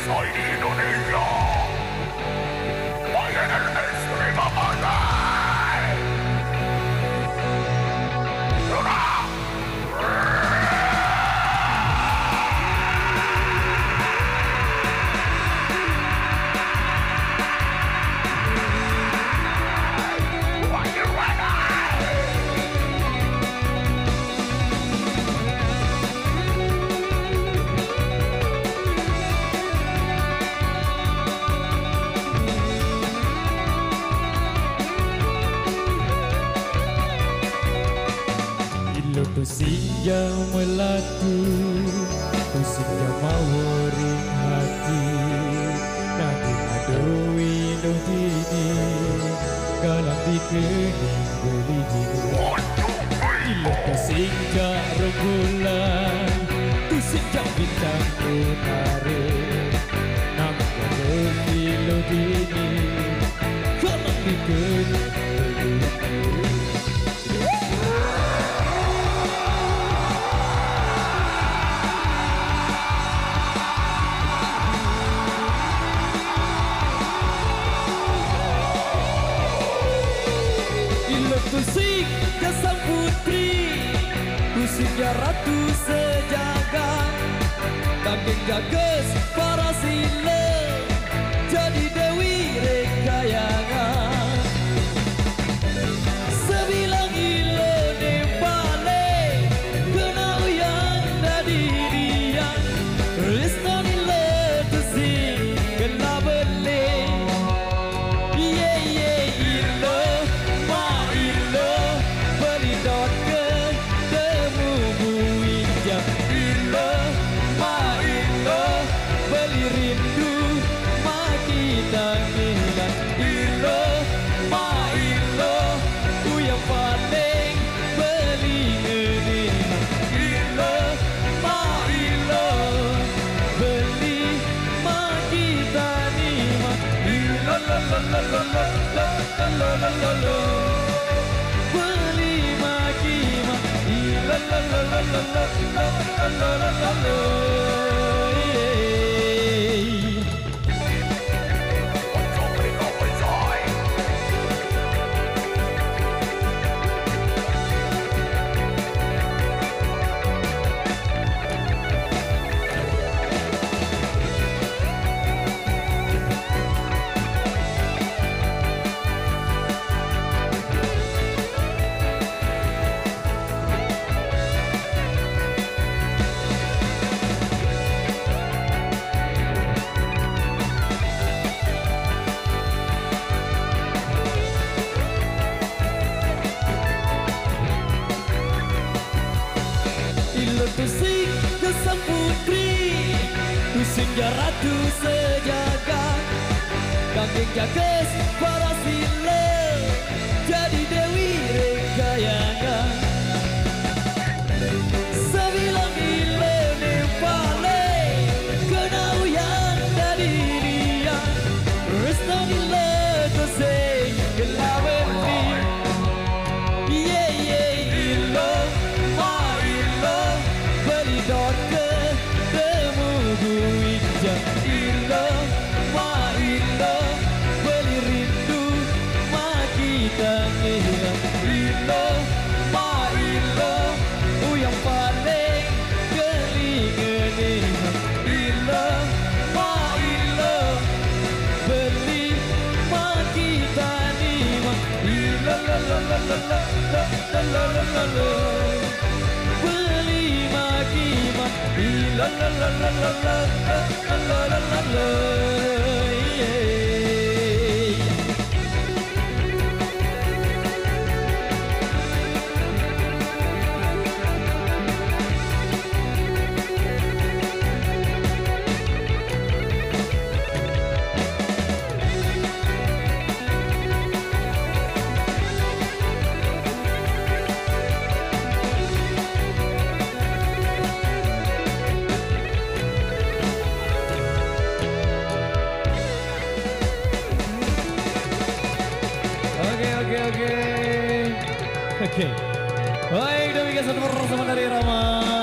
Soy di Indonesia. YNS terima kasih. Surah. Sinja melati, sinja mawaring hati, nanti adui dini, galang di kening beli dini. Ilo sinja rembulan, sinja bintang utara, nanti adui dini, galang di kening beli dini. Kusing ke sang putri, kusingnya ratu sejagat, kambing gagas para sila, jadi dewi rekayangan. Sebilang ilo di balik, kena uyang dari dia, Ristan ilo tusing kena beling. Yeah yeah ilo. Beli maki maki la la la la la la la la la la. Tusing ke sang putri, tusingnya ratu sejagat, kambing gagas para sila, jadi dewi rekayangan. Sebilang ilo nempale, kena uyang dari dia, Ristan ilo tusing kelaweti. Yeah yeah ilo, ma ilo. Ke temu buijang ilo, ma ilo, beli rindu, ma kita ngilang ilo, ma ilo, uyang paling kelingan ilo, ma ilo, beli ma kita nima ilo la la la la la la la la la. La la la la la la la la la la. Oke. Baik, demikian satu bersama dari Rama.